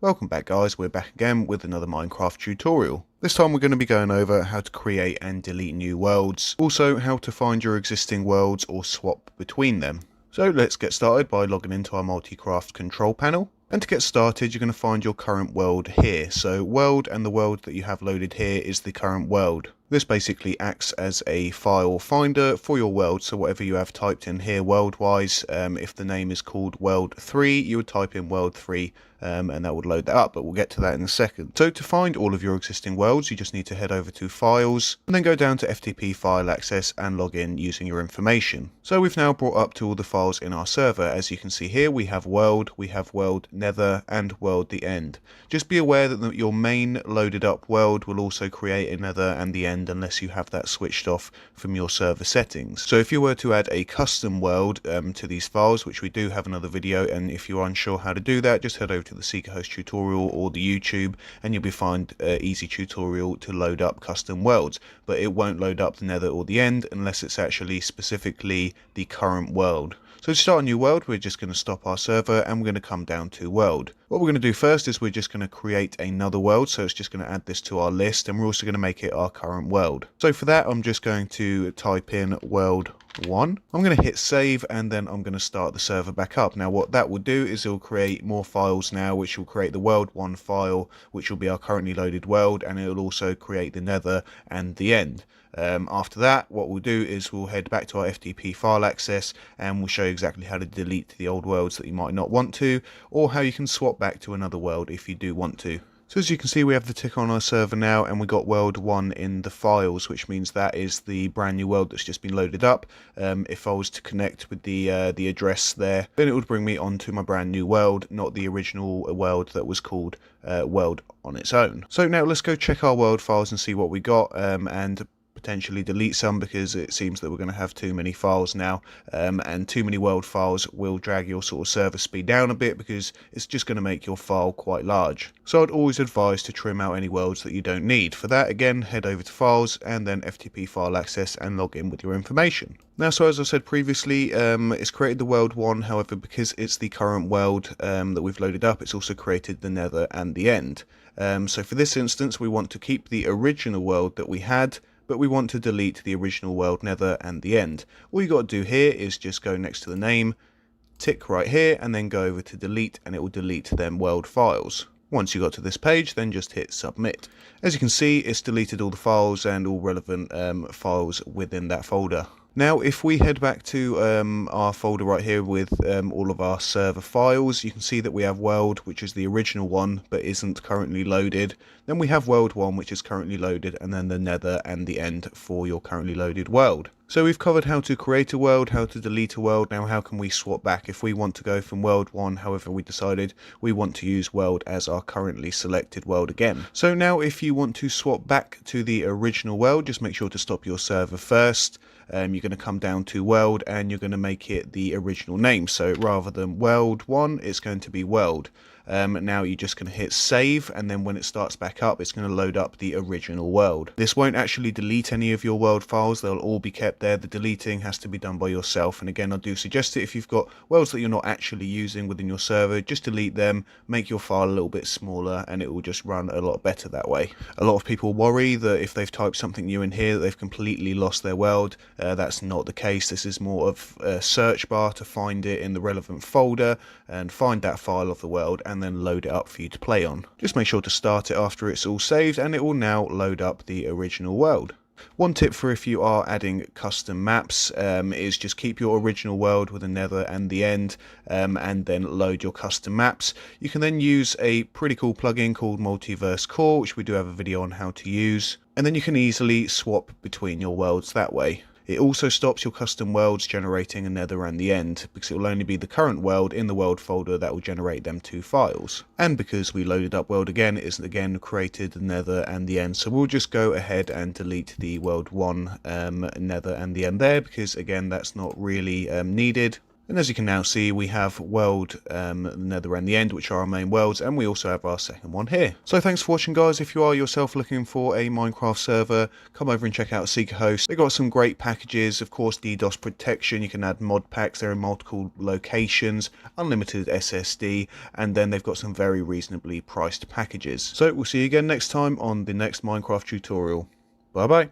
Welcome back guys, we're back again with another Minecraft tutorial. This time we're going to be going over how to create and delete new worlds, also how to find your existing worlds or swap between them. So let's get started by logging into our multicraft control panel. And to get started, you're going to find your current world here. So world and the world that you have loaded here is the current world. This basically acts as a file finder for your world, so whatever you have typed in here world-wise, if the name is called world 3, you would type in world 3 and that would load that up, but we'll get to that in a second. So to find all of your existing worlds, you just need to head over to Files, and then go down to FTP File Access and log in using your information. So we've now brought up to all the files in our server. As you can see here, we have world nether, and world the end. Just be aware that your main loaded up world will also create a nether and the end unless you have that switched off from your server settings. So if you were to add a custom world to these files, which we do have another video, and if you're unsure how to do that, just head over to the SeekaHost tutorial or the YouTube and you'll be find an easy tutorial to load up custom worlds, but it won't load up the nether or the end unless it's actually specifically the current world. So to start a new world, we're just going to stop our server and we're going to come down to world. What we're going to do first is we're just going to create another world, so it's just going to add this to our list, and we're also going to make it our current world. So for that, I'm just going to type in world 1. I'm going to hit save and then I'm going to start the server back up. Now what that will do is it'll create more files now, which will create the world 1 file, which will be our currently loaded world, and it will also create the nether and the end. After that, what we'll do is we'll head back to our FTP file access and we'll show you exactly how to delete the old worlds that you might not want to, or how you can swap back to another world if you do want to. So as you can see, we have the tick on our server now, and we got world 1 in the files, which means that is the brand new world that's just been loaded up. If I was to connect with the address there, then it would bring me onto my brand new world, not the original world that was called world on its own. So now let's go check our world files and see what we got, and potentially delete some, because it seems that we're going to have too many files now, and too many world files will drag your sort of server speed down a bit, because it's just going to make your file quite large. So I'd always advise to trim out any worlds that you don't need. For that, again, head over to Files and then FTP File Access and log in with your information. Now, so as I said previously, it's created the world 1, however, because it's the current world that we've loaded up, it's also created the nether and the end. So for this instance, we want to keep the original world that we had, but we want to delete the original world nether and the end. All you got to do here is just go next to the name, tick right here, and then go over to delete, and it will delete them world files. Once you got to this page, then just hit submit. As you can see, it's deleted all the files and all relevant files within that folder. Now, if we head back to our folder right here with all of our server files, you can see that we have world, which is the original one, but isn't currently loaded. Then we have world 1, which is currently loaded, and then the nether and the end for your currently loaded world. So we've covered how to create a world, how to delete a world. Now how can we swap back if we want to go from world 1, however we decided we want to use world as our currently selected world again. So now if you want to swap back to the original world, just make sure to stop your server first. You're going to come down to world and you're going to make it the original name. So rather than world 1, it's going to be world. Now you're just going to hit save, and then when it starts back up, it's going to load up the original world. This won't actually delete any of your world files, they'll all be kept there. The deleting has to be done by yourself, and again, I do suggest it if you've got worlds that you're not actually using within your server, just delete them, make your file a little bit smaller, and it will just run a lot better that way. A lot of people worry that if they've typed something new in here, that they've completely lost their world. That's not the case. This is more of a search bar to find it in the relevant folder and find that file of the world, and then load it up for you to play on. Just make sure to start it after it's all saved, and it will now load up the original world. One tip for if you are adding custom maps is just keep your original world with the nether and the end, and then load your custom maps. You can then use a pretty cool plugin called Multiverse Core, which we do have a video on how to use, and then you can easily swap between your worlds that way. It also stops your custom worlds generating a nether and the end, because it will only be the current world in the world folder that will generate them two files. And because we loaded up world again, it is again created the nether and the end. So we'll just go ahead and delete the world 1 nether and the end there, because again that's not really needed. And as you can now see, we have world, nether and the end, which are our main worlds, and we also have our second one here. So thanks for watching, guys. If you are yourself looking for a Minecraft server, come over and check out SeekaHost. They've got some great packages, of course, DDoS protection. You can add mod packs. They're in multiple locations, unlimited SSD, and then they've got some very reasonably priced packages. So we'll see you again next time on the next Minecraft tutorial. Bye bye.